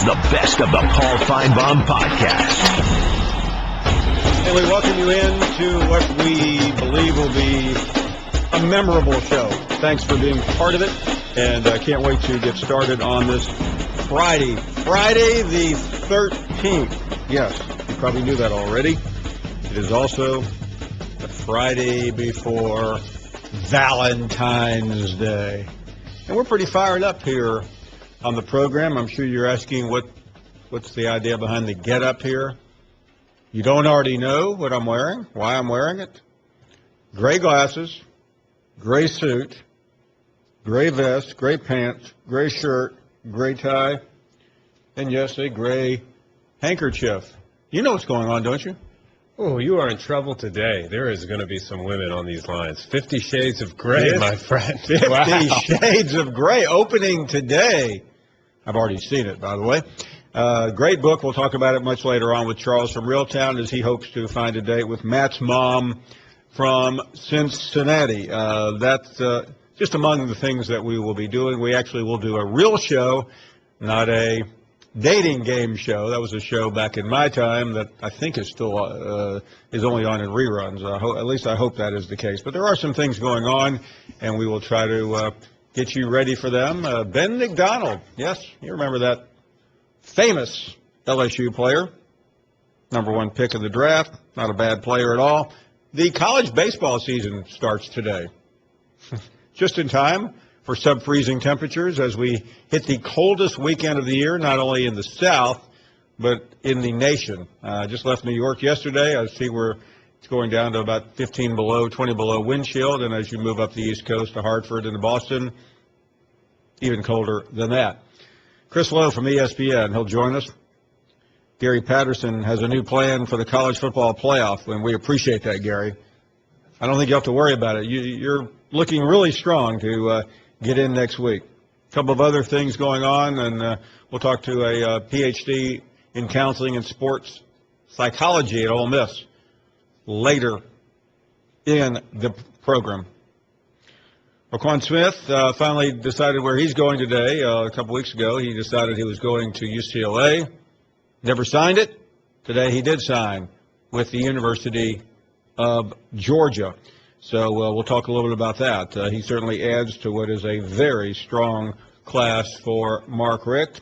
the best of the Paul Finebaum podcast. And we welcome you in to what we believe will be a memorable show. Thanks for being part of it, and I can't wait to get started on this Friday the 13th. Yes, you probably knew that already. It is also the Friday before Valentine's Day. And we're pretty fired up here on the program. I'm sure you're asking what's the idea behind the get up here. You don't already know what I'm wearing, why I'm wearing it. Gray glasses, gray suit, gray vest, gray pants, gray shirt, gray tie, and yes, a gray handkerchief. You know what's going on, don't you? Oh, you are in trouble today. There is going to be some women on these lines. 50 Shades of Gray, my friend. 50 Wow. Shades of Gray, opening today. I've already seen it, by the way. Great book. We'll talk about it much later on with Charles from Reeltown as he hopes to find a date with Matt's mom from Cincinnati. That's just among the things that we will be doing. We actually will do a real show, not a dating game show. That was a show back in my time that I think is still is only on in reruns. At least I hope that is the case. But there are some things going on, and we will try to get you ready for them. Ben McDonald, yes, you remember that famous LSU player, number one pick of the draft, not a bad player at all. The college baseball season starts today, just in time for sub-freezing temperatures as we hit the coldest weekend of the year, not only in the South, but in the nation. I just left New York yesterday. I see where it's going down to about 15 below, 20 below wind chill, and as you move up the East Coast to Hartford and to Boston, even colder than that. Chris Lowe from ESPN, he'll join us. Gary Patterson has a new plan for the college football playoff, and we appreciate that, Gary. I don't think you have to worry about it. You're looking really strong to get in next week. A couple of other things going on, and we'll talk to a PhD in counseling and sports psychology at Ole Miss later in the program. Raquan Smith finally decided where he's going today. A couple weeks ago, he decided he was going to UCLA. Never signed it. Today he did sign with the University of Georgia. So we'll talk a little bit about that. He certainly adds to what is a very strong class for Mark Richt.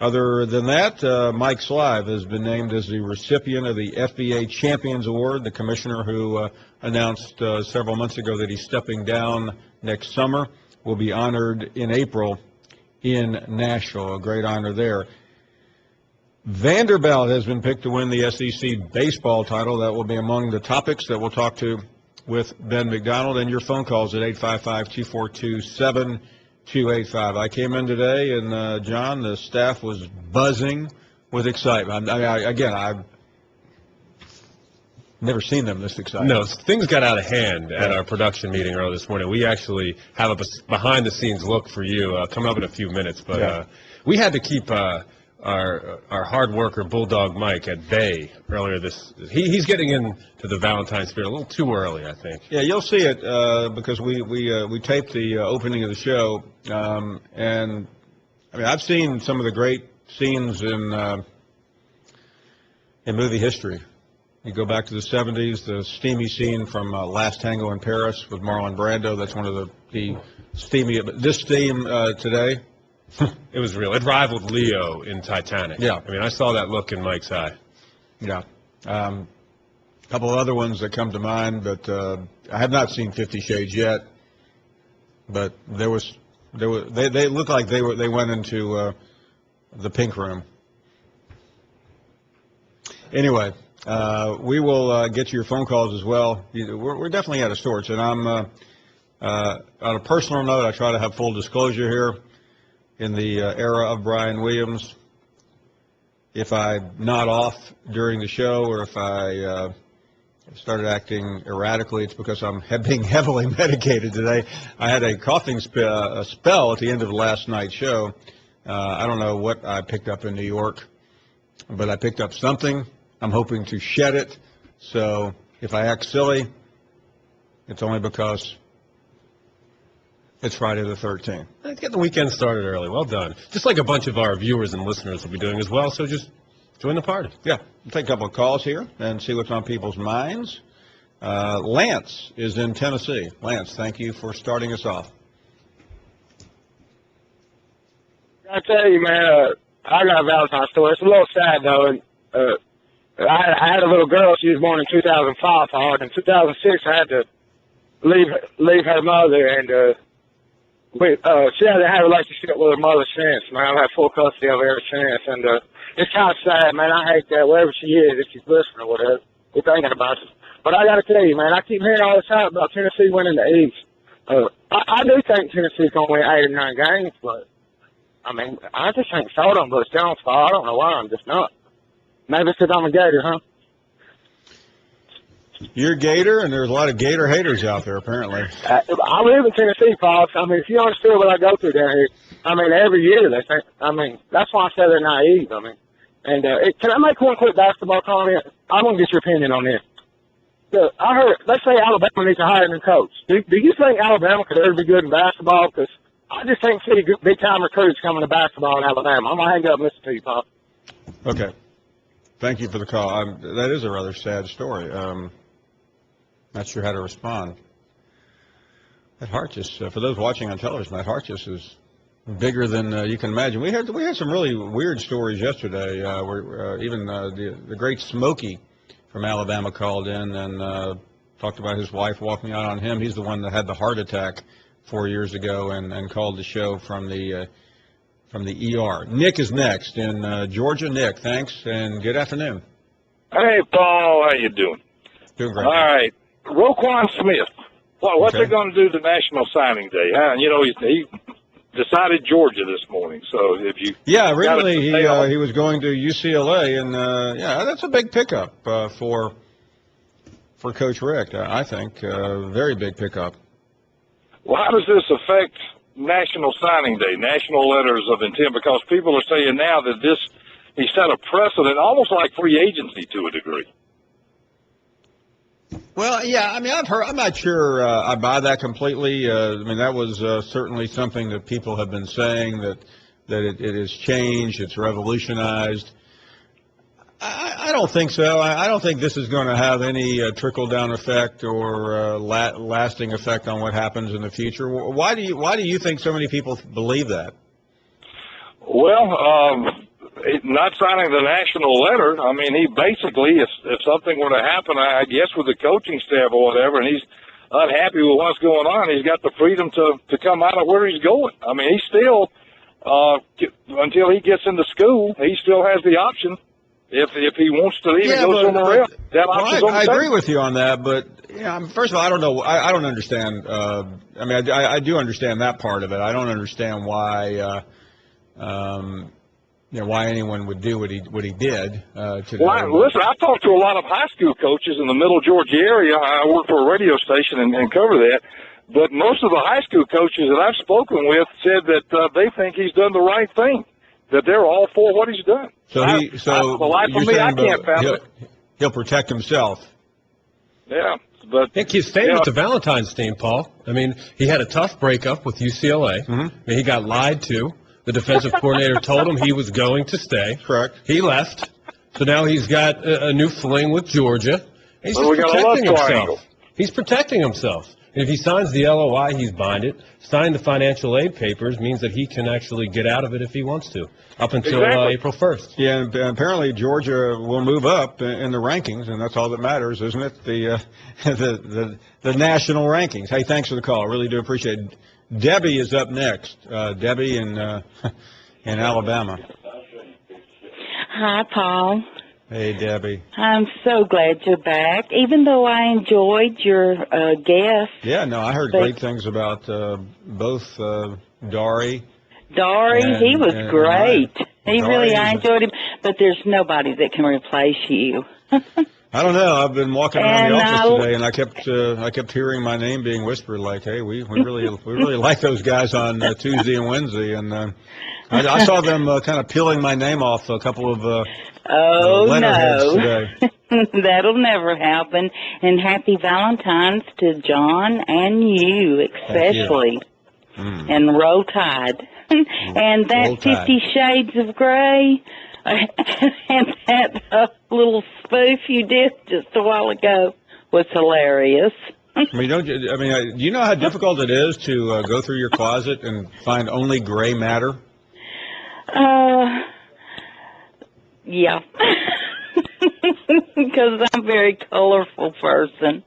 Other than that, Mike Slive has been named as the recipient of the FBA Champions Award, the commissioner who announced several months ago that he's stepping down next summer, will be honored in April in Nashville. A great honor there. Vanderbilt has been picked to win the SEC baseball title. That will be among the topics that we'll talk to with Ben McDonald, and your phone calls at 855-242-7285. I came in today, and, John, the staff was buzzing with excitement. I've never seen them this excited. No, things got out of hand at our production meeting earlier this morning. We actually have a behind-the-scenes look for you coming up in a few minutes, but we had to keep our hard worker Bulldog Mike at bay earlier he's getting into the Valentine spirit a little too early, I think. Yeah, you'll see it because we taped the opening of the show, and I mean I've seen some of the great scenes in movie history. You go back to the 70s, the steamy scene from Last Tango in Paris with Marlon Brando. That's one of the steamy. This theme today. It was real. It rivaled Leo in Titanic. Yeah. I mean, I saw that look in Mike's eye. Yeah. A couple of other ones that come to mind, but I have not seen 50 Shades yet. But they looked like they went into the pink room. Anyway, we will get to your phone calls as well. We're definitely out of sorts, and I'm on a personal note. I try to have full disclosure here. In the era of Brian Williams, if I'm not off during the show or if I started acting erratically, it's because I'm being heavily medicated today. I had a coughing spell at the end of last night's show. I don't know what I picked up in New York, but I picked up something. I'm hoping to shed it. So if I act silly, it's only because It's Friday the 13th. Let's get the weekend started early. Well done. Just like a bunch of our viewers and listeners will be doing as well, so just join the party. Yeah, we'll take a couple of calls here and see what's on people's minds. Lance is in Tennessee. Lance, thank you for starting us off. I tell you, man, I got a Valentine story. It's a little sad, though. And, I had a little girl. She was born in 2005, hard. In 2006, I had to leave her mother, and she hadn't had a relationship with her mother since. Man, I've had full custody of her ever since, and it's kind of sad, man. I hate that wherever she is, if she's listening or whatever, we're thinking about it. But I got to tell you, man, I keep hearing all the time about Tennessee winning the East. I do think Tennessee's going to win 8 or 9 games, but, I mean, I just think so. But it's Jones' fault. I don't know why. I'm just not. Maybe it's because I'm a Gator, huh? You're a Gator, and there's a lot of Gator haters out there, apparently. I live in Tennessee, Fox. I mean, if you understood what I go through down here, I mean, every year they think, I mean, that's why I say they're naive. I mean, and can I make one quick basketball comment? I want to get your opinion on this. I heard, let's say Alabama needs to hire a new coach. Do you think Alabama could ever be good in basketball? Because I just think see big-time recruits coming to basketball in Alabama. I'm going to hang up and listen to you, Pop. Okay. Thank you for the call. That is a rather sad story. Not sure how to respond. That Hartjes, for those watching on television, that Hartjes is bigger than you can imagine. We had some really weird stories yesterday. Where even the great Smokey from Alabama called in and talked about his wife walking out on him. He's the one that had the heart attack 4 years ago and called the show from the ER. Nick is next in Georgia. Nick, thanks and good afternoon. Hey, Paul, how you doing? Doing great. All right. Roquan Smith. What's it going to do to National Signing Day? You know, he decided Georgia this morning. So if you originally he was going to UCLA, and that's a big pickup for Coach Rick. I think very big pickup. Well, how does this affect National Signing Day, national letters of intent? Because people are saying now that he set a precedent, almost like free agency to a degree. Well, yeah, I mean, I'm not sure I buy that completely. I mean, that was certainly something that people have been saying that it has changed, it's revolutionized. I don't think so. I don't think this is going to have any trickle-down effect or lasting effect on what happens in the future. Why do you think so many people believe that? Well, not signing the national letter, I mean, he basically, if something were to happen, I guess with the coaching staff or whatever, and he's unhappy with what's going on, he's got the freedom to come out of where he's going. I mean, he still, until he gets into school, he still has the option. If he wants to leave and go somewhere else, that option's on the table. I agree with you on that, but first of all, I don't know. I don't understand. I mean, I do understand that part of it. I don't understand why. Why anyone would do what he did today. Well, listen, I talked to a lot of high school coaches in the Middle Georgia area. I work for a radio station and cover that. But most of the high school coaches that I've spoken with said that they think he's done the right thing, that they're all for what he's done. He'll protect himself. Yeah. But Nick, his statement to Valentine's team, Paul. I mean, he had a tough breakup with UCLA. Mm-hmm. I mean, he got lied to. The defensive coordinator told him he was going to stay. Correct. He left. So now he's got a new fling with Georgia. He's just protecting himself. He's protecting himself. And if he signs the LOI, he's binded. Signing the financial aid papers means that he can actually get out of it if he wants to, up until April 1st. Yeah, and apparently Georgia will move up in the rankings, and that's all that matters, isn't it? The national rankings. Hey, thanks for the call. I really do appreciate it. Debbie is up next. Debbie in Alabama. Hi, Paul. Hey, Debbie. I'm so glad you're back, even though I enjoyed your guest. Yeah, no, I heard great things about both Dari. He was great. I enjoyed him, but there's nobody that can replace you. I don't know. I've been walking around the office today, and I kept hearing my name being whispered, like, "Hey, we really like those guys on Tuesday and Wednesday." And I saw them kind of peeling my name off a couple of letterheads today. That'll never happen. And happy Valentine's to John and you, especially. and Roll Tide. And that Roll Tide. 50 Shades of Grey and that little spoof you did just a while ago was hilarious. I mean, do you know how difficult it is to go through your closet and find only gray matter? Yeah. Because I'm a very colorful person.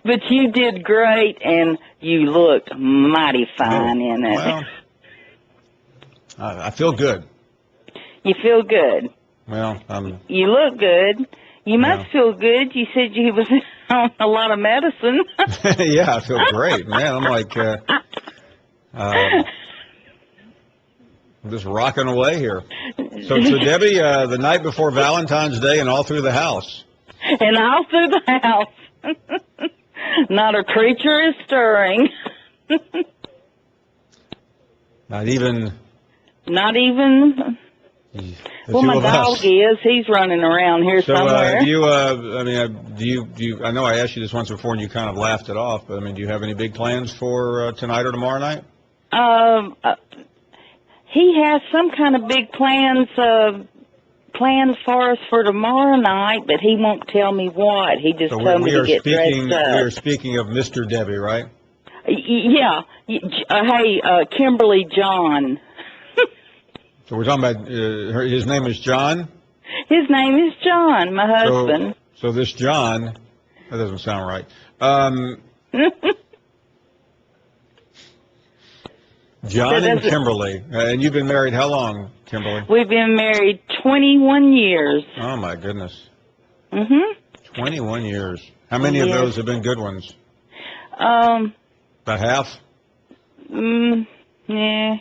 But you did great, and you looked mighty fine in it. Well, I feel good. You feel good. Well, You look good. You must feel good. You said you was on a lot of medicine. yeah, I feel great, man. I'm like, I'm just rocking away here. So Debbie, the night before Valentine's Day and all through the house. And all through the house. Not a creature is stirring. Not even. Well, my dog is. He's running around here somewhere. Do you? I know I asked you this once before, and you kind of laughed it off. But do you have any big plans for tonight or tomorrow night? He has some kind of big plans for us for tomorrow night, but he won't tell me what. He just told me to get dressed up. We are speaking of Mr. Debbie, right? Yeah. Hey, Kimberly John. So we're talking about his name is John? His name is John, my husband. So this John, that doesn't sound right. John and Kimberly. And you've been married how long, Kimberly? We've been married 21 years. Oh, my goodness. 21 years. How many of those have been good ones? About half? Yeah.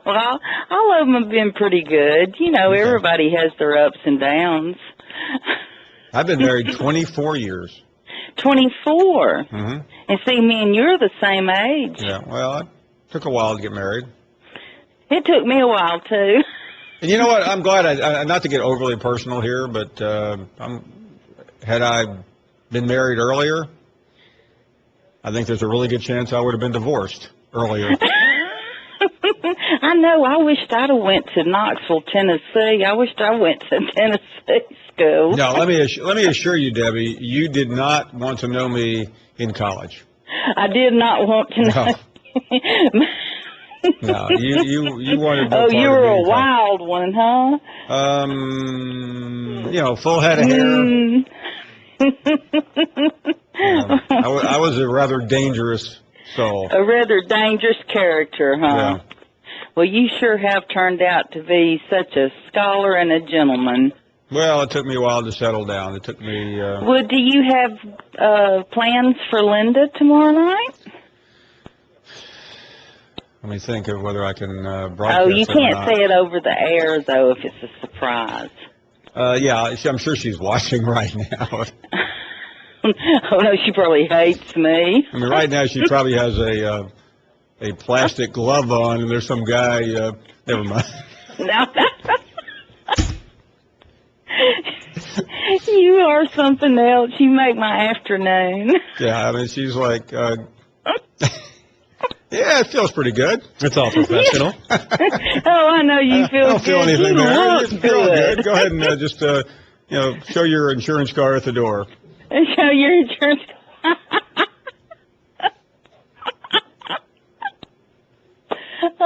Well, all of them have been pretty good. You know, everybody has their ups and downs. I've been married 24 years. 24? And see, me and you're the same age. Yeah, well, it took a while to get married. It took me a while, too. And you know what? I'm glad, not to get overly personal here, but had I been married earlier, I think there's a really good chance I would have been divorced earlier. I know. I wished I'd have went to Knoxville, Tennessee. I wished I went to Tennessee school. No, let me assure you, Debbie, you did not want to know me in college. I did not want to know. No, you wanted no Oh, part you of were me a in college. wild one, huh? Full head of hair. I was a rather dangerous soul. A rather dangerous character, huh? Yeah. Well, you sure have turned out to be such a scholar and a gentleman. Well, it took me a while to settle down. It took me... Well, do you have plans for Linda tomorrow night? Let me think of whether I can broadcast Oh, you it or can't not. say it over the air, though, if it's a surprise. Yeah, I'm sure she's watching right now. Oh, no, she probably hates me. I mean, right now she probably has a plastic glove on, and there's some guy. Never mind. No. You are something else. You make my afternoon. Yeah, I mean, she's like, yeah, it feels pretty good. It's all professional. Oh, I know you feel I don't feel good. anything You there. look You feel good. Go ahead and just, show your insurance card at the door. Show your insurance.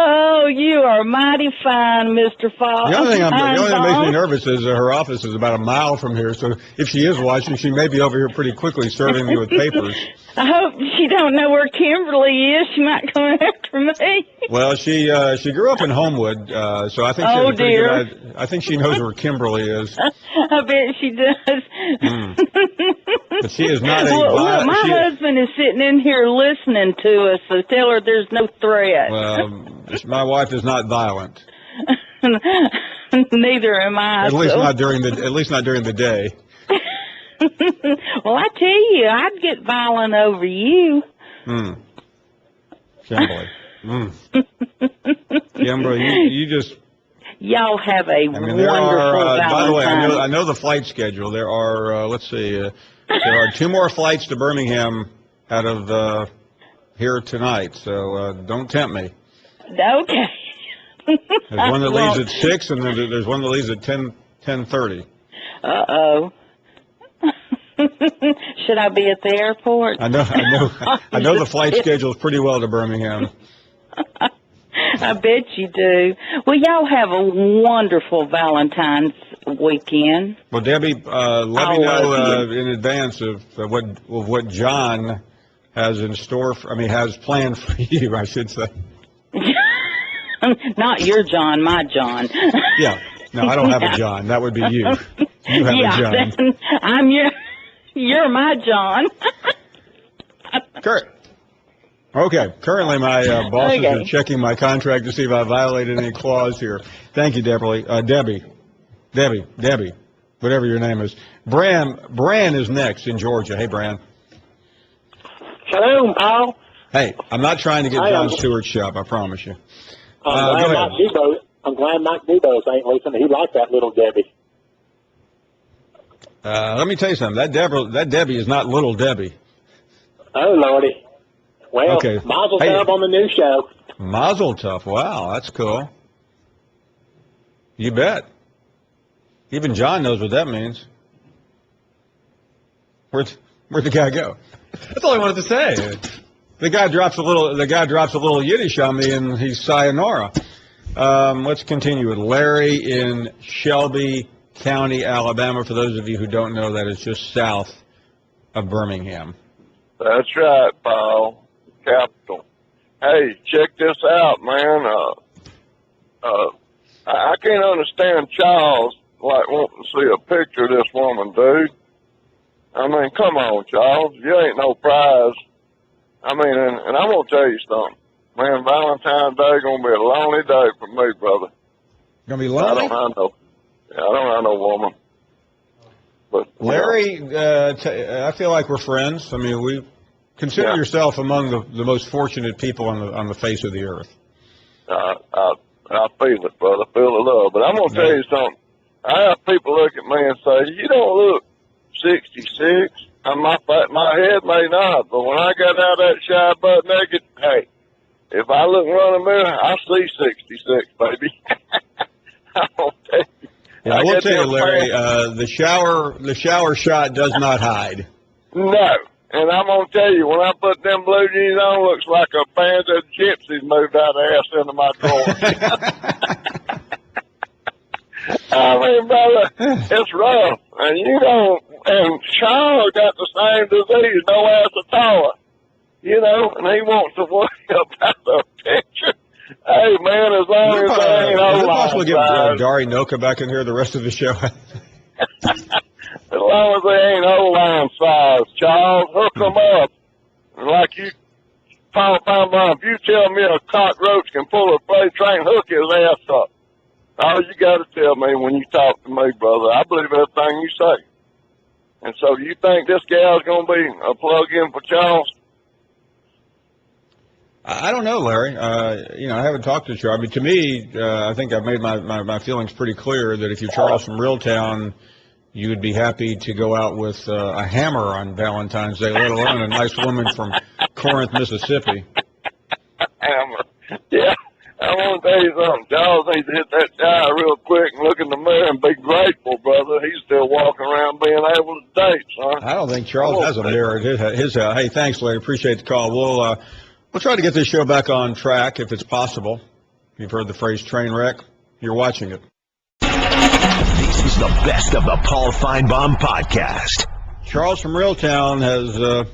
Oh, you are mighty fine, Mr. Fox. The only thing that makes me nervous is her office is about a mile from here, so if she is watching, she may be over here pretty quickly serving me with papers. I hope she don't know where Kimberly is. She might come after me. Well, she grew up in Homewood, so I think she has a pretty good I think she knows where Kimberly is. I bet she does. But she is not Look, my husband is sitting in here listening to us, so tell her there's no threat. Well, my wife is not violent. Neither am I. At least not during the day. Well, I tell you, I'd get violent over you. Kimberly. Kimberly, you just... Y'all have a wonderful Valentine. By the way, I know the flight schedule. There are, let's see, there are 2 more flights to Birmingham out of here tonight, so don't tempt me. Okay. There's one that leaves at 6, and there's one that leaves at 10:30. Uh-oh. Should I be at the airport? I know the flight schedule is pretty well to Birmingham. I bet you do. Well, y'all have a wonderful Valentine's weekend. Well, Debbie, let me know in advance of what John has in store. Has planned for you, I should say. Not your John, my John. Yeah. No, I don't have a John. That would be you. You have a John. I'm you're my John. Kurt. Okay. Currently, my bosses are checking my contract to see if I violated any clause here. Thank you, Debbie. Debbie, whatever your name is. Bran is next in Georgia. Hey, Bran. Shalom, Paul. Hey, I'm not trying to get John Stewart's shop, I promise you. I'm glad Mike Debo's ain't listening. He liked that little Debbie. Let me tell you something. That Debbie is not little Debbie. Oh, Lordy. Well, okay. Mazel tov on the new show. Mazel tov. Wow, that's cool. You bet. Even John knows what that means. Where'd the guy go? That's all I wanted to say. The guy drops a little Yiddish on me, and he's sayonara. Let's continue with Larry in Shelby County, Alabama. For those of you who don't know, that is just south of Birmingham. That's right, Paul. Capital. Hey, check this out, man. I can't understand Charles wanting to see a picture of this woman, dude. I mean, come on, Charles. You ain't no prize. I mean, and I'm gonna tell you something. Man, Valentine's Day gonna be a lonely day for me, brother. Gonna be lonely? I don't have no woman. But Larry, I feel like we're friends. I mean, we consider yourself among the most fortunate people on the face of the earth. I feel it, brother. I feel the love. But I'm gonna tell you something. I have people look at me and say, "You don't look 66." And my head may not, but when I got out of that shy butt naked, hey, if I look in front of the mirror, I see 66, baby. I will tell you, Larry, the shower shot does not hide. No. And I'm going to tell you, when I put them blue jeans on, looks like a band of gypsies moved out of the ass into my drawer. I mean, brother, it's rough. And Charles got the same disease, no ass at all. And he wants to worry about the picture. Hey, man, as long as they ain't Is it possible to get Dari Noka back in here the rest of the show? As long as they ain't O-line size, Charles, hook them up. Like you, Paul Finebaum, if you tell me a cockroach can pull a freight train, hook his ass up. All you got to tell me when you talk to me, brother, I believe everything you say. And so do you think this gal's going to be a plug-in for Charles? I don't know, Larry. I haven't talked to Charles. I mean, to me, I think I've made my feelings pretty clear that if you're Charles from Reeltown, you would be happy to go out with a hammer on Valentine's Day, let alone a nice woman from Corinth, Mississippi. Hammer. Yeah. I want to tell you something. Charles needs to hit that guy real quick and look in the mirror and be grateful, brother. He's still walking around being able to date, son. I don't think Charles has a mirror at his house. Hey, thanks, Larry. Appreciate the call. We'll try to get this show back on track if it's possible. You've heard the phrase train wreck. You're watching it. This is the best of the Paul Finebaum podcast. Charles from Reeltown has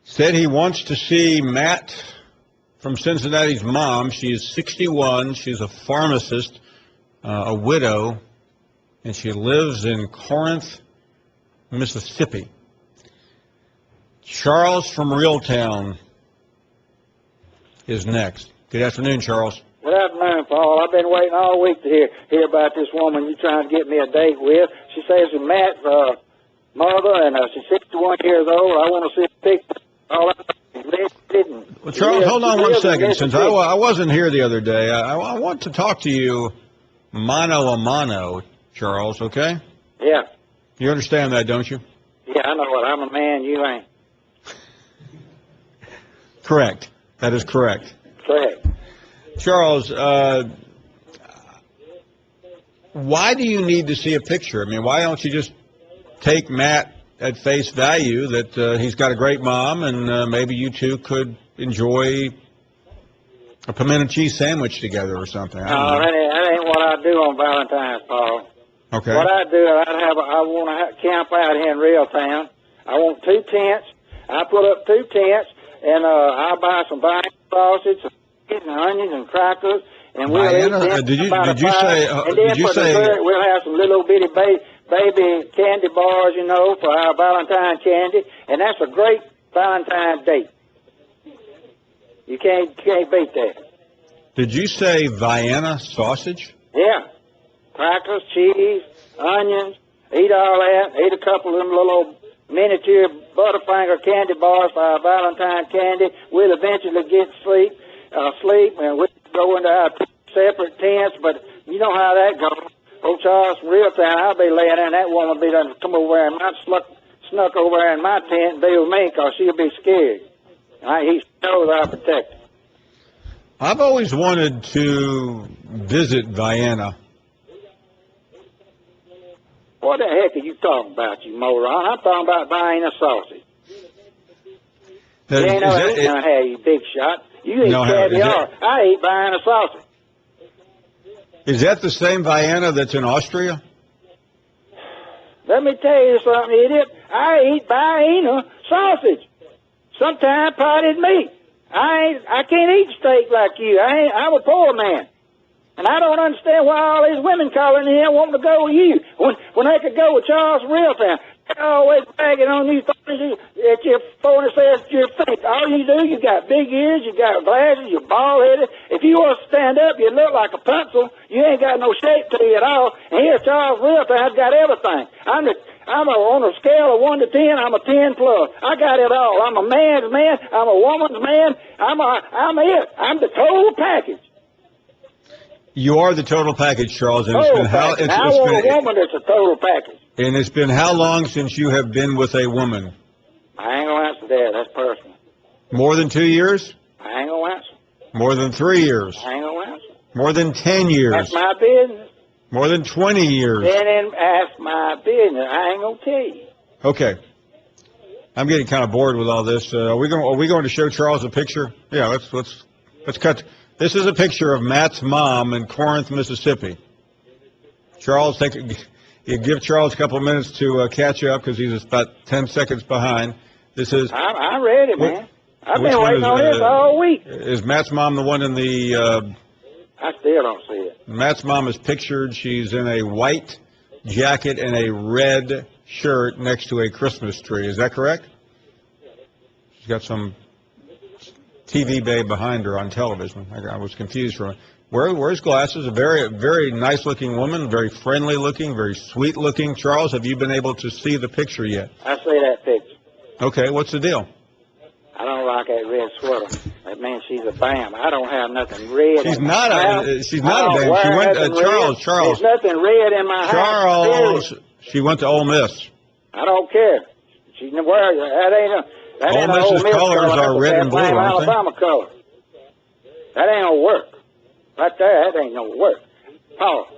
said he wants to see Matt from Cincinnati's mom. She is 61. She's a pharmacist, a widow, and she lives in Corinth, Mississippi. Charles from Reeltown is next. Good afternoon, Charles. Good afternoon, Paul. I've been waiting all week to hear about this woman you're trying to get me a date with. She says it's Matt's mother, and she's 61 years old. I want to see a picture. Well, Charles, hold on one second. Since I wasn't here the other day, I want to talk to you mano a mano, Charles, okay? Yeah. You understand that, don't you? Yeah, I know it. I'm a man. You ain't. Correct. That is correct. Correct. Charles, why do you need to see a picture? I mean, why don't you just take Matt at face value that he's got a great mom and maybe you two could enjoy a pimento cheese sandwich together or something? No, that ain't what I do on Valentine's, Paul. Okay. What I do, I want to camp out here in Real Town. I want 2 tents. I put up 2 tents, and I'll buy some Vienna sausage, and onions and crackers, and we'll eat them. Did you say? We'll have some little bitty baby candy bars, you know, for our Valentine candy, and that's a great Valentine date. You can't beat that. Did you say Vienna sausage? Yeah. Crackers, cheese, onions, eat all that. Eat a couple of them little miniature Butterfinger candy bars for our Valentine candy. We'll eventually get sleep, and we'll go into our separate tents, but you know how that goes. Old Charles from Real Town, I'll be laying there, and that woman will be done come over there and snuck over there in my tent and be with me, because she'll be scared. He knows I'll protect her. I've always wanted to visit Vienna. What the heck are you talking about, you moron? I'm talking about Vienna sausage. You ain't never eaten none here, you big shot. You eat caviar. I eat Vienna sausage. Is that the same Vienna that's in Austria? Let me tell you something, idiot. I eat Vienna sausage. Sometimes potted meat. I can't eat steak like you. I'm a poor man. And I don't understand why all these women calling in here wanting to go with you when they could go with Charles from Real Town. They're always bragging on you at your phone and says to your feet. All you do, you got big ears, you got glasses, you're bald-headed. If you want to stand up, you look like a pencil. You ain't got no shape to you at all. And here Charles from Real Town's got everything. On a scale of 1 to 10, I'm a 10 plus. I got it all. I'm a man's man. I'm a woman's man. I'm it. I'm the total package. You are the total package, Charles. And I want a woman that's a total package. And it's been how long since you have been with a woman? I ain't going to answer that. That's personal. More than 2 years? I ain't going to answer. More than 3 years? I ain't going to answer. More than 10 years? That's my business. More than 20 years? Then that's my business. I ain't going to tell you. Okay. I'm getting kind of bored with all this. Are we going to show Charles a picture? Yeah, let's cut. This is a picture of Matt's mom in Corinth, Mississippi. Charles, you give Charles a couple of minutes to catch up because he's about 10 seconds behind. This is. I'm ready, man. I've been waiting on this all week. Is Matt's mom the one in the? I still don't see it. Matt's mom is pictured. She's in a white jacket and a red shirt next to a Christmas tree. Is that correct? She's got some TV babe behind her on television. I was confused for a minute. Wears glasses, a very, very nice-looking woman, very friendly-looking, very sweet-looking. Charles, have you been able to see the picture yet? I see that picture. Okay, what's the deal? I don't like that red sweater. That means she's a bam. I don't have nothing red. She's not a bam. She went, Charles. There's nothing red in my house. Charles, she went to Ole Miss. I don't care. She wears that ain't Ole Miss's colors are red and blue, aren't they? Alabama color. That ain't no work. Right there, that ain't no work. Paul,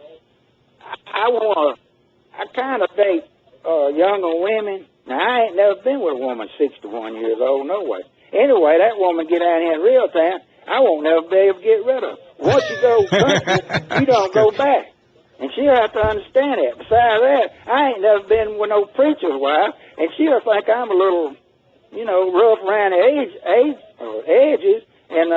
I kind of date younger women. Now, I ain't never been with a woman 61 years old, no way. Anyway, that woman get down here in Real Town, I won't never be able to get rid of her. Once you go country, you don't go back. And she'll have to understand that. Besides that, I ain't never been with no preacher's wife, and she'll think I'm a little, rough around the edges, and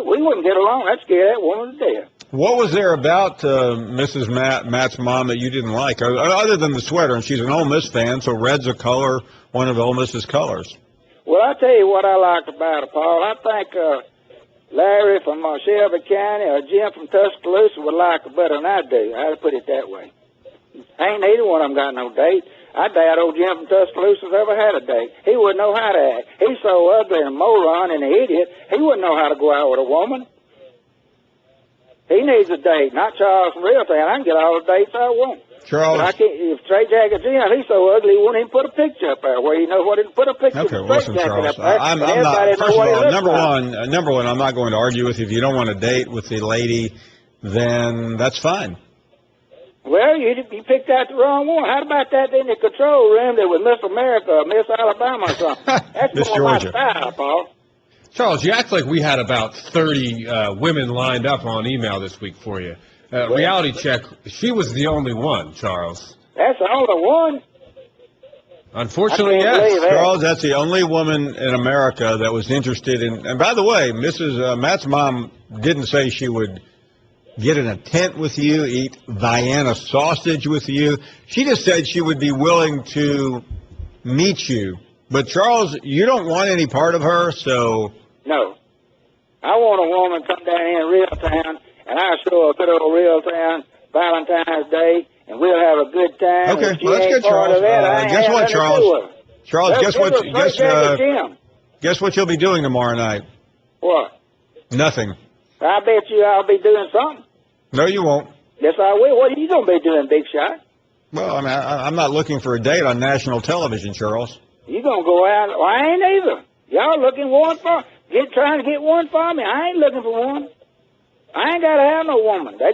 we wouldn't get along. I'd scare that woman to death. What was there about Mrs. Matt's mom that you didn't like, other than the sweater? And she's an Ole Miss fan, so red's a color, one of Ole Miss's colors. Well, I'll tell you what I liked about her, Paul. I think Larry from Shelby County or Jim from Tuscaloosa would like her better than I do. I'll put it that way. Ain't neither one of them got no date. I doubt old Jim from Tuscaloosa's ever had a date. He wouldn't know how to act. He's so ugly and a moron and an idiot, he wouldn't know how to go out with a woman. He needs a date, not Charles from Real Town. I can get all the dates I want. Charles. But I can't, if Straight Jacket's in, he's so ugly, he won't even put a picture up there. Where you know what? Put a picture Okay, of listen, Straight Jacket Charles. up there. I'm and not. First of what he all, looks number one, I'm not going to argue with you. If you don't want to date with the lady, then that's fine. Well, you picked out the wrong one. How about that in the control room that was Miss America or Miss Alabama or something? That's Miss more my Georgia. style, Paul. Charles, you act like we had about 30 women lined up on email this week for you. Reality check, she was the only one, Charles. That's the only one. Unfortunately, I can't believe yes. that. Charles, that's the only woman in America that was interested in. And by the way, Matt's mom didn't say she would get in a tent with you, eat Vienna sausage with you. She just said she would be willing to meet you. But Charles, you don't want any part of her, so. No. I want a woman to come down here in Real Town, and I'll show a good old Real Town Valentine's Day, and we'll have a good time. Okay, If she well, that's ain't good, part Charles. of that, I ain't Guess have what, nothing to do Charles? with her. Charles, Well, guess what? it was Straight Jacket Jim. Guess what you'll be doing tomorrow night? What? Nothing. I bet you I'll be doing something. No, you won't. Yes, I will. What are you going to be doing, Big Shot? Well, I mean, I'm not looking for a date on national television, Charles. You going to go out? Well, I ain't either. Y'all looking one for trying to get one for me. I ain't looking for one. I ain't got to have no woman. They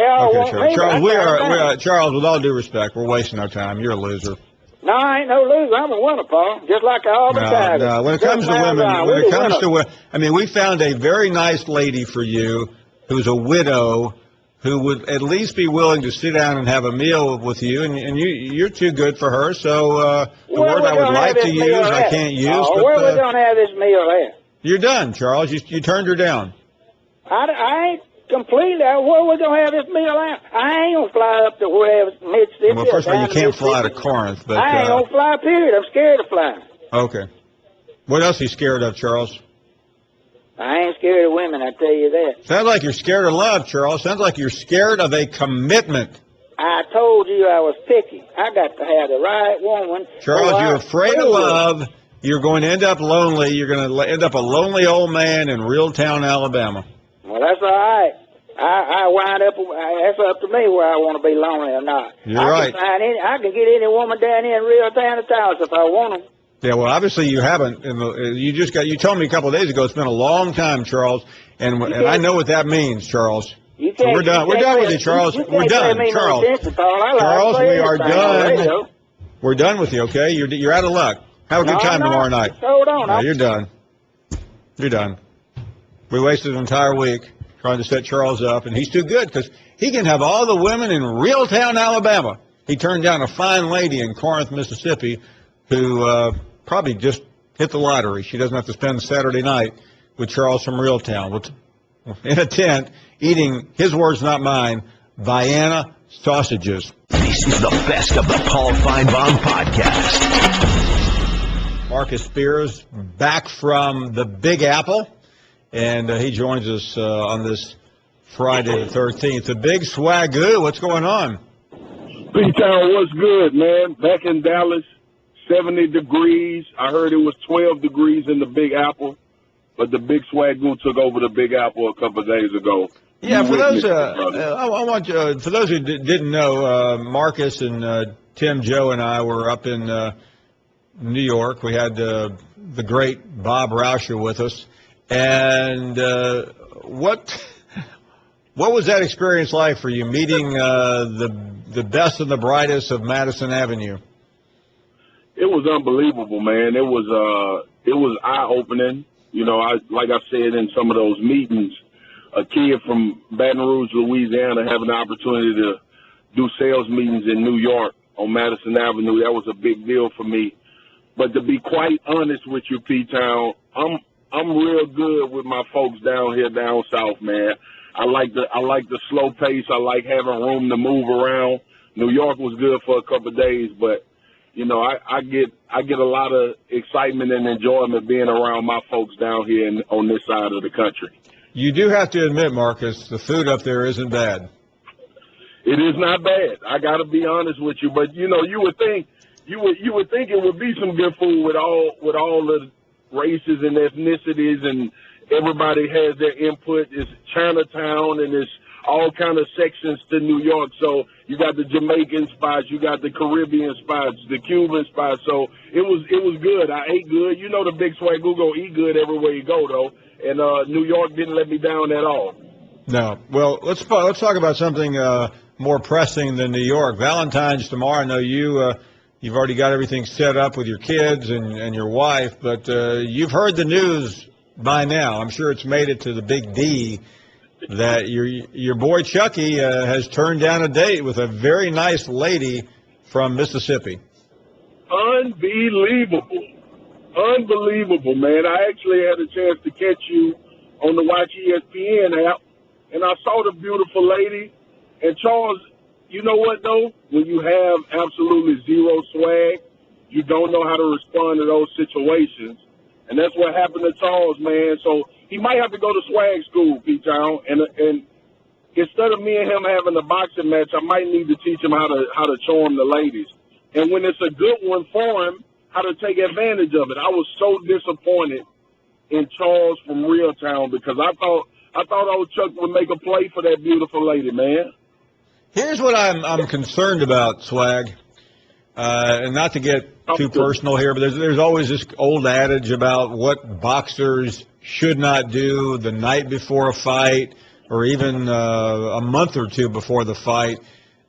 all Okay, want me. Charles, but Charles, with all due respect, we're wasting our time. You're a loser. No, I ain't no loser. I'm a winner, Paul. Just like the Auburn Tigers. No, when it comes to women, I mean, we found a very nice lady for you who's a widow who would at least be willing to sit down and have a meal with you, and you're too good for her, so the word I would like to use, I can't use. Oh, where we going to have this meal at? You're done, Charles. You turned her down. I ain't completely. Where we going to have this meal at? I ain't going to fly up to wherever, Mississippi. Well, first of all, you can't fly to Corinth, but I ain't going to fly, period. I'm scared of flying. Okay. What else are you scared of, Charles? I ain't scared of women, I tell you that. Sounds like you're scared of love, Charles. Sounds like you're scared of a commitment. I told you I was picky. I got to have the right woman. Charles, you're afraid of love. You're going to end up lonely. You're going to end up a lonely old man in Reeltown, Alabama. Well, that's all right. I wind up. That's up to me where I want to be lonely or not. You're right. I can get any woman down here in Reeltown of Towers if I want them. Yeah, well, obviously you haven't. You told me a couple of days ago. It's been a long time, Charles, and I know what that means, Charles. So we're done. We're done with you, Charles. We're done, Charles. Charles, we are done. We're done with you. Okay, you're out of luck. Have a good time tomorrow night. Hold on. No, you're done. You're done. We wasted an entire week trying to set Charles up, and he's too good because he can have all the women in Reeltown, Alabama. He turned down a fine lady in Corinth, Mississippi, who probably just hit the lottery. She doesn't have to spend Saturday night with Charles from Reeltown in a tent eating, his words, not mine, Vienna sausages. This is the best of the Paul Finebaum podcast. Marcus Spears back from the Big Apple, and he joins us on this Friday the 13th. The Big Swagu, what's going on? P-Town, what's good, man? Back in Dallas, 70 degrees. I heard it was 12 degrees in the Big Apple, but the Big Swagu took over the Big Apple a couple of days ago. Yeah, for those for those who didn't know, Marcus and Tim, Joe, and I were up in New York. We had the great Bob Rauscher with us, and what was that experience like for you, meeting the best and the brightest of Madison Avenue? It was unbelievable, man. It was eye-opening. You know, like I said in some of those meetings, a kid from Baton Rouge, Louisiana, having the opportunity to do sales meetings in New York on Madison Avenue, that was a big deal for me. But to be quite honest with you, P-Town, I'm real good with my folks down here down south, man. I like the slow pace. I like having room to move around. New York was good for a couple of days, but you know, I get a lot of excitement and enjoyment being around my folks down here on this side of the country. You do have to admit, Marcus, the food up there isn't bad. It is not bad. I got to be honest with you, but you know, you would think it would be some good food with all the races and ethnicities and everybody has their input. It's Chinatown, and it's all kind of sections to New York. So you got the Jamaican spots, you got the Caribbean spots, the Cuban spots. So it was good. I ate good. You know the Big Swagu go eat good everywhere you go, though. And New York didn't let me down at all. No. Well, let's talk about something more pressing than New York. Valentine's tomorrow. I know you've already got everything set up with your kids and your wife, but you've heard the news by now. I'm sure it's made it to the Big D that your boy Chucky has turned down a date with a very nice lady from Mississippi. Unbelievable, man. I actually had a chance to catch you on the Watch ESPN app, and I saw the beautiful lady. And Charles, you know what, though? When you have absolutely zero swag, you don't know how to respond to those situations. And that's what happened to Charles, man. So he might have to go to swag school, P-Town. And instead of me and him having a boxing match, I might need to teach him how to charm the ladies. And when it's a good one for him, how to take advantage of it. I was so disappointed in Charles from Reeltown because I thought old Chuck would make a play for that beautiful lady, man. Here's what I'm concerned about, Swag, and not to get too personal here, but there's always this old adage about what boxers should not do the night before a fight or even a month or two before the fight.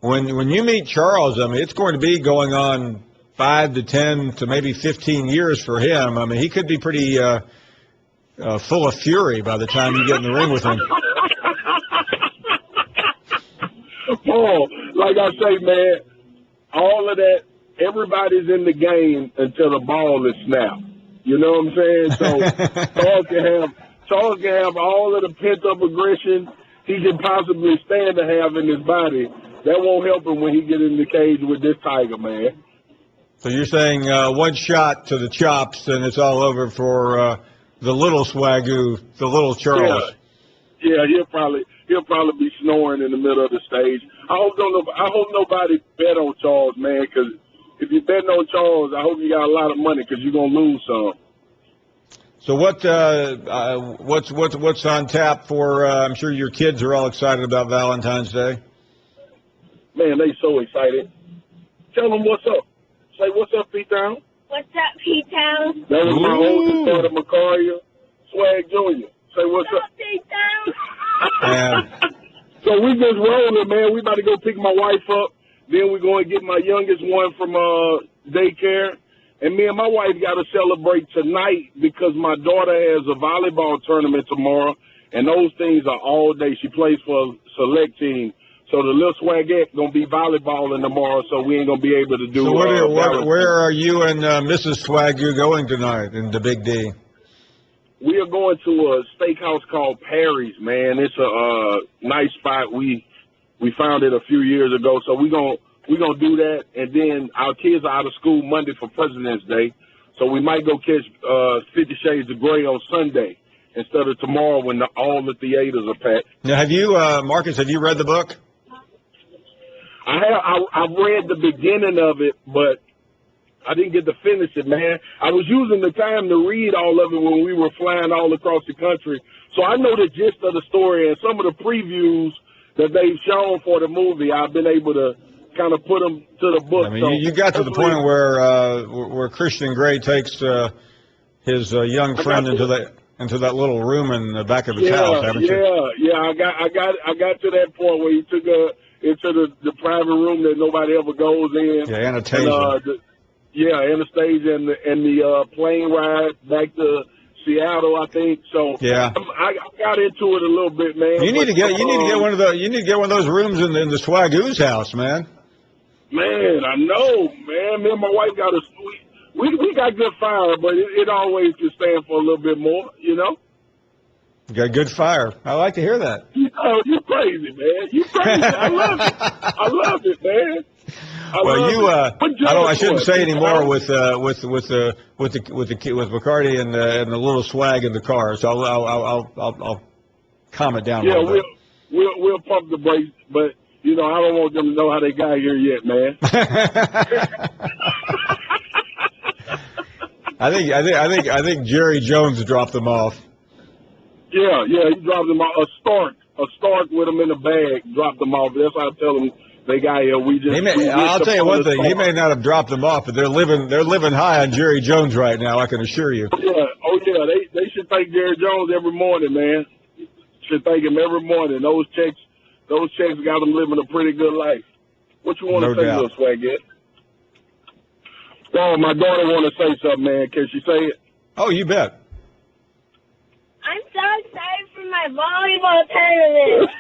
When you meet Charles, I mean, it's going to be going on 5 to 10 to maybe 15 years for him. I mean, he could be pretty full of fury by the time you get in the ring with him. Paul, like I say, man, all of that, everybody's in the game until the ball is snapped. You know what I'm saying? So Charles can have all of the pent-up aggression he can possibly stand to have in his body. That won't help him when he get in the cage with this tiger, man. So you're saying one shot to the chops and it's all over for the little Swagu, the little Charles. Yeah, he'll probably be snoring in the middle of the stage. I hope nobody bet on Charles, man, because if you bet on Charles, I hope you got a lot of money because you're gonna lose some. So what's on tap for? I'm sure your kids are all excited about Valentine's Day. Man, they so excited. Tell them what's up. Say what's up, P-Town. What's up, P-Town? That was my oldest daughter, Macaria. Swag Jr. Say what's up, P-Town? So we just rolling, man. We about to go pick my wife up. Then we're going to get my youngest one from daycare. And me and my wife got to celebrate tonight because my daughter has a volleyball tournament tomorrow. And those things are all day. She plays for a select team. So the little swagette going to be volleyballing tomorrow, so we ain't going to be able to do So where are you and Mrs. Swagu going tonight in the Big D? We are going to a steakhouse called Perry's, man. It's a nice spot. We found it a few years ago, so we're gonna do that. And then our kids are out of school Monday for President's Day, so we might go catch 50 Shades of Grey on Sunday instead of tomorrow when all the theaters are packed. Now, have you, Marcus? Have you read the book? I've read the beginning of it, but I didn't get to finish it, man. I was using the time to read all of it when we were flying all across the country. So I know the gist of the story, and some of the previews that they've shown for the movie, I've been able to kind of put them to the book. I mean, so you got to the point where Christian Grey takes his young friend into that little room in the back of his house, haven't you? Yeah. I got to that point where he took her into the private room that nobody ever goes in. Yeah, Anastasia. Anastasia and the plane ride back to Seattle, I think. So yeah, I got into it a little bit, man. You need to get one of those rooms in the Swagu's house, man. Man, I know, man. Me and my wife got we got good fire, but it always can stand for a little bit more, you know. You got good fire. I like to hear that. Oh, you crazy, man. You crazy. I love it. I love it, man. I shouldn't say anymore with McCarty and the little swag in the car. So I'll calm it down a little bit. We'll pump the brakes, but I don't want them to know how they got here yet, man. I think Jerry Jones dropped them off. Yeah, he dropped them off. A Stark with them in a bag, dropped them off. That's how I tell them they got here. I'll tell you one thing. He may not have dropped them off, but they're living high on Jerry Jones right now. I can assure you. Yeah. They should thank Jerry Jones every morning, man. Should thank him every morning. Those checks got them living a pretty good life. What you want to say, little Swagette? Oh, my daughter want to say something, man. Can she say it? Oh, you bet. I'm so excited for my volleyball tournament.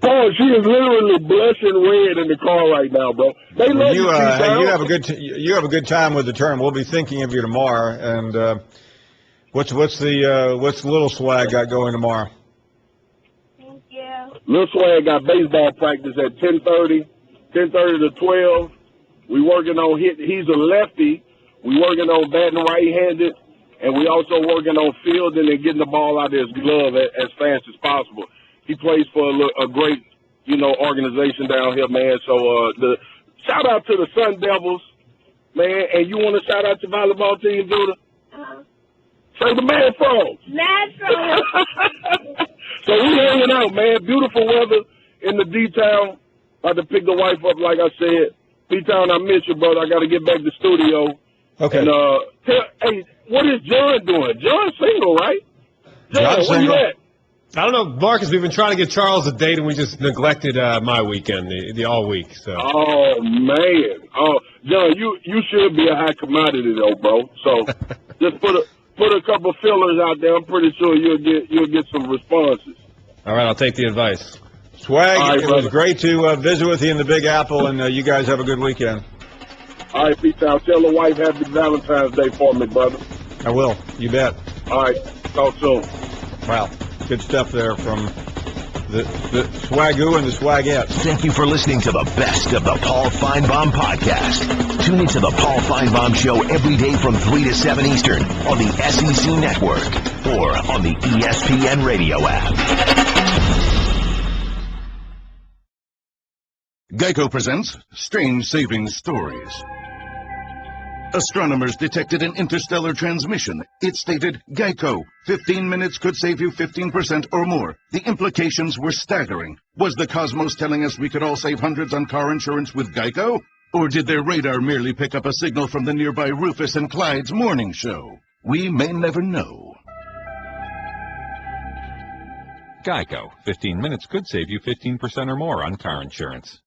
Oh, she is literally blushing red in the car right now, bro. They love you. You have a good time with the tournament. We'll be thinking of you tomorrow. And what's Little Swag got going tomorrow? Thank you. Little Swag got baseball practice at 10:30 to 12. We working on he's a lefty. We working on batting right-handed, and we also working on fielding and getting the ball out of his glove as fast as possible. He plays for a great, organization down here, man. So the shout out to the Sun Devils, man. And you want to shout out to volleyball team, Judah? Say the Mad Frogs. Mad Frogs. So we hanging out, man. Beautiful weather in the D-Town. About to pick the wife up, like I said. D-Town, I miss you, brother. I got to get back to the studio. Okay. And, hey, what is John doing? John's single, right? John, where you at? I don't know, Marcus. We've been trying to get Charles a date, and we just neglected my weekend, the all week. So. Oh man, John, you should be a high commodity though, bro. So just put a couple fillers out there. I'm pretty sure you'll get some responses. All right, I'll take the advice. Swag, right, it was great to visit with you in the Big Apple, and you guys have a good weekend. All right, Pete, I'll tell the wife happy Valentine's Day for me, brother. I will. You bet. All right, talk soon. Wow. Good stuff there from the Swagu and the Swagettes. Thank you for listening to the best of the Paul Finebaum podcast. Tune into the Paul Finebaum Show every day from 3 to 7 Eastern on the SEC Network or on the ESPN Radio app. Geico presents Strange Savings Stories. Astronomers detected an interstellar transmission. It stated, Geico, 15 minutes could save you 15% or more. The implications were staggering. Was the cosmos telling us we could all save hundreds on car insurance with Geico? Or did their radar merely pick up a signal from the nearby Rufus and Clyde's morning show? We may never know. Geico, 15 minutes could save you 15% or more on car insurance.